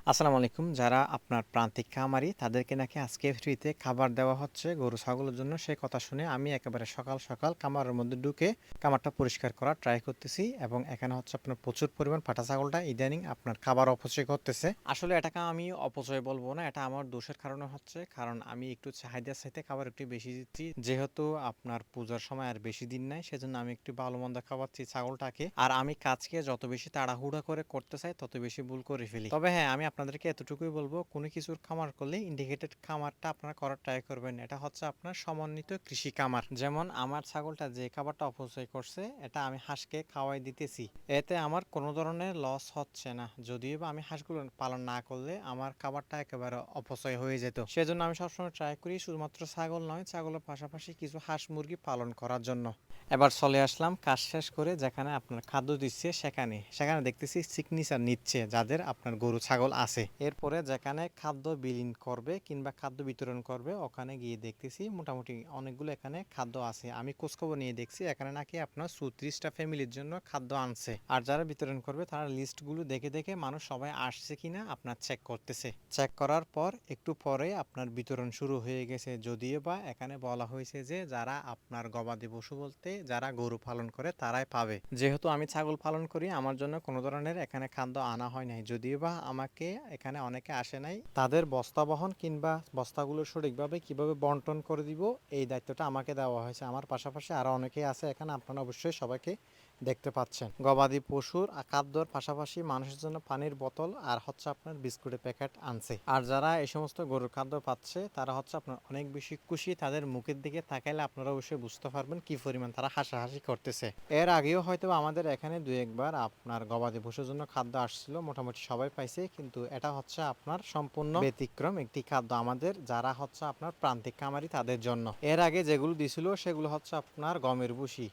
আসসালামু আলাইকুম। যারা আপনার প্রান্তিক খামারি তাদেরকে নাকি আজকে ফ্রিতে খাবার দেওয়া হচ্ছে গরু ছাগলের জন্য। সেই কথা শুনে আমি একেবারে সকাল সকাল খামারের মধ্যে ঢুকে খামারটা পরিষ্কার করার ট্রাই করতেছি এবং এখানে হচ্ছে আপনার প্রচুর পরিমাণ পাঠা ছাগলটা ইদানিং আপনার খাবার অপচয় করতেছে। আসলে এটাকে আমি অপচয় বলবো না, এটা আমার দোষের কারণে হচ্ছে, কারণ আমি একটু চাহিদার চাইতে খাবার একটু বেশি দিচ্ছি। যেহেতু আপনার পূজার সময় আর বেশি দিন নাই, সেজন্য আমি একটু ভালো মন্দ খাওয়াচ্ছি ছাগলটাকে। আর আমি কাজকে যত বেশি তাড়াহুড়া করে করতে চাই তত বেশি ভুল করে ফেলি। তবে হ্যাঁ, আমি আপনাদেরকে এতটুকুই বলবো, কোনো কিছুর খামার করলে ইন্ডিকেটেড খামারটা আপনারা করার ট্রাই করবেন। এটা হচ্ছে আপনার সমন্বিত কৃষি খামার। যেমন আমার ছাগলটা যে খাবারটা অপচয় করছে, এটা আমি হাঁসকে খাওয়াই দিতেছি, এতে আমার কোনো ধরনের লস হচ্ছে না। যদিও বা আমি হাঁসগুলো পালন না করলে আমার খাবারটা একেবারে অপচয় হয়ে যেত। সেজন্য আমি সবসময় ট্রাই করি শুধুমাত্র ছাগল নয়, ছাগলের পাশাপাশি কিছু হাঁস মুরগি পালন করার জন্য। এবার চলে আসলাম কাজ শেষ করে, যেখানে আপনার খাদ্য দিচ্ছে সেখানে সেখানে দেখতেছি সিগনেচার নিচ্ছে যাদের আপনার গরু ছাগল আছে। এরপরে যেখানে খাদ্য বিলীন করবে কিংবা খাদ্য বিতরণ করবে, ওখানে গিয়ে দেখতেছি মোটামুটি অনেকগুলো এখানে খাদ্য আছে। আমি খোঁজখবর নিয়ে দেখছি এখানে নাকি আপনার 34টা ফ্যামিলির জন্য খাদ্য আনছে। আর যারা বিতরণ করবে তারা লিস্টগুলো দেখে দেখে মানুষ সবাই আসছে কিনা আপনার চেক করতেছে। চেক করার পর একটু পরে আপনার বিতরণ শুরু হয়ে গেছে। যদিও বা এখানে বলা হয়েছে যে যারা আপনার গবাদি পশু বলতে যারা গরু পালন করে তারাই পাবে। যেহেতু আমি ছাগল পালন করি, আমার জন্য কোনো ধরনের এখানে খাদ্য আনা হয় নাই। যদিও বা আমাকে এখানে অনেকে আসে নাই, তাদের বস্তা বহন কিংবা বস্তাগুলো সঠিকভাবে কিভাবে বন্টন করে দিব এই দায়িত্বটা আমাকে দেওয়া হয়েছে। আমার পাশাপাশি আরো অনেকেই আছে এখানে, আপনারা অবশ্যই সবাইকে দেখতে পাচ্ছেন। গবাদি পশুর খাদ্যর পাশাপাশি মানুষের জন্য পানির বোতল আর হচ্ছে আপনার বিস্কুটের প্যাকেট আনছে। আর যারা এই সমস্ত গরুর খাদ্য পাচ্ছে তারা হচ্ছে আপনার অনেক বেশি খুশি। তাদের মুখের দিকে তাকাইলে আপনারা অবশ্যই বুঝতে পারবেন কি পরিমাণ তারা হাসাহাসি করতেছে। এর আগেও হয়তো আমাদের এখানে দুই একবার আপনার গবাদি পশুর জন্য খাদ্য আসছিল, মোটামুটি সবাই পাইছে, কিন্তু এটা হচ্ছে আপনার সম্পূর্ণ ব্যতিক্রম একটি খাদ্য আমাদের যারা হচ্ছে আপনার প্রান্তিক খামারি তাদের জন্য। এর আগে যেগুলো দিছিল সেগুলো হচ্ছে আপনার গমের ভুসি,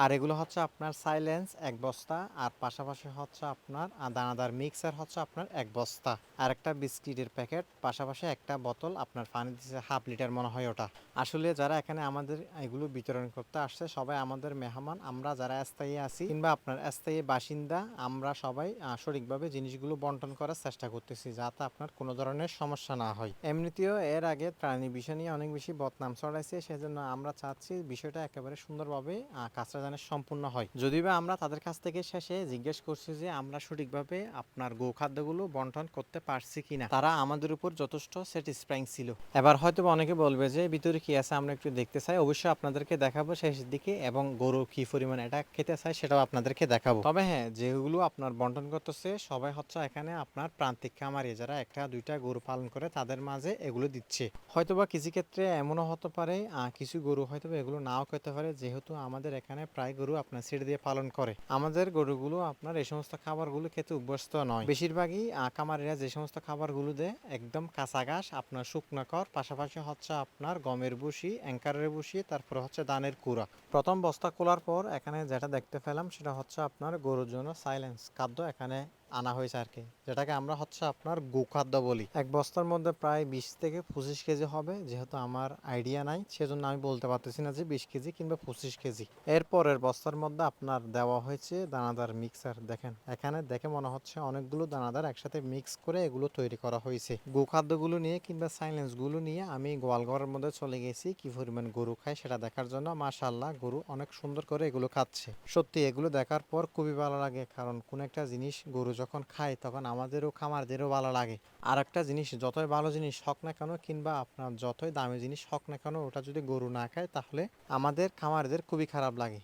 আর এগুলো হচ্ছে আপনার সাইলেন্স এক বস্তা, আর পাশাপাশি হচ্ছে আপনার দানাদার মিক্সার হচ্ছে আপনার এক বস্তা, আর একটা বিস্কিটের প্যাকেট, পাশাপাশি একটা বোতল আপনার পানি দিচ্ছে 1/2 লিটার মনে হয় ওটা। আসলে যারা এখানে আমাদের এগুলো বিতরণ করতে আসছে সবাই আমাদের মেহমান। আমরা যারা স্থায়ী আছি কিংবা আপনার স্থায়ী বাসিন্দা, আমরা সবাই সঠিকভাবে জিনিসগুলো বন্টন করার চেষ্টা করতেছি যাতে আপনার কোনো ধরনের সমস্যা না হয়। এমনিতেও এর আগে প্রাণী বিষয় নিয়ে অনেক বেশি বদনাম ছড়াইছে, সেজন্য আমরা চাচ্ছি বিষয়টা একেবারে সুন্দরভাবে কাজটা যেন সম্পূর্ণ হয়। যদিও বা আমরা তাদের কাছ থেকে শেষে জিজ্ঞেস করছি যে আমরা সঠিকভাবে আপনার গোখাদ্যগুলো বন্টন করতে পারছি কিনা, তারা আমাদের উপর যথেষ্ট স্যাটিসফাইং ছিল। এবার হয়তো অনেকে বলবে যে ভিতরে কি আছে আমরা একটু দেখতে চাই, অবশ্যই আপনাদেরকে দেখাবো শেষের দিকে, এবং গরু কি পরিমাণ এটা খেতে চাই সেটাও আপনাদেরকে দেখাবো। তবে হ্যাঁ, যেগুলো আপনার বন্টন করতেছে সবাই হচ্ছে এখানে আপনার প্রান্তিক খামারি যারা একটা দুইটা গরু পালন করে তাদের মাঝে এগুলো দিচ্ছে। হয়তোবা কিছু ক্ষেত্রে এমনও হতে পারে কিছু গরু হয়তো এগুলো নাও খেতে পারে, যেহেতু আমাদের এখানে প্রায় গরু আপনার ছেড়ে দিয়ে পালন করে। আমাদের গরুগুলো আপনার এই সমস্ত খাবারগুলো খেতে অভ্যস্ত নয়। বেশিরভাগই খামারিরা যে সমস্ত খাবারগুলো দেয় একদম কাঁচা ঘাস, আপনার শুকনো খড়, পাশাপাশি হচ্ছে আপনার গমের ভুসি, অ্যাঙ্কারের ভুসি, তারপর হচ্ছে ধানের কুড়া। প্রথম বস্তা খোলার পর এখানে যেটা দেখতে পেলাম সেটা হচ্ছে আপনার গরুর জন্য সাইলেন্স খাদ্য এখানে আনা হয়েছে আর কি, যেটাকে আমরা হচ্ছে আপনার গোখাদ্য বলি। এক বস্তার মধ্যে প্রায় 20 থেকে 25 কেজি হবে, যেহেতু আমার আইডিয়া নাই সেজন্য আমি বলতে পারতেছি না যে 20 কেজি কিংবা 25 কেজি। এরপরের বস্তার মধ্যে আপনার দেওয়া হয়েছে দানাদার মিক্সার। দেখেন এখানে দেখে মনে হচ্ছে অনেকগুলো দানাদার একসাথে মিক্স করে এগুলো তৈরি করা হয়েছে। গোখাদ্যগুলো নিয়ে কিংবা সাইলেন্স গুলো নিয়ে আমি গোয়ালঘরের মধ্যে চলে গেছি কি পরিমাণ গরু খায় সেটা দেখার জন্য। মাশাআল্লাহ, গরু অনেক সুন্দর করে এগুলো খাচ্ছে। সত্যি এগুলো দেখার পর খুবই ভালো লাগে, কারণ কোন একটা জিনিস গরু যখন খায় তখন আমাদেরও খামারদেরও ভালো লাগে। আর একটা জিনিস, যতই ভালো জিনিস হোক না কেন কিংবা আপনার যতই দামি জিনিস হোক না কেন, ওটা যদি গরু না খায় তাহলে আমাদের খামারদের খুবই খারাপ লাগে।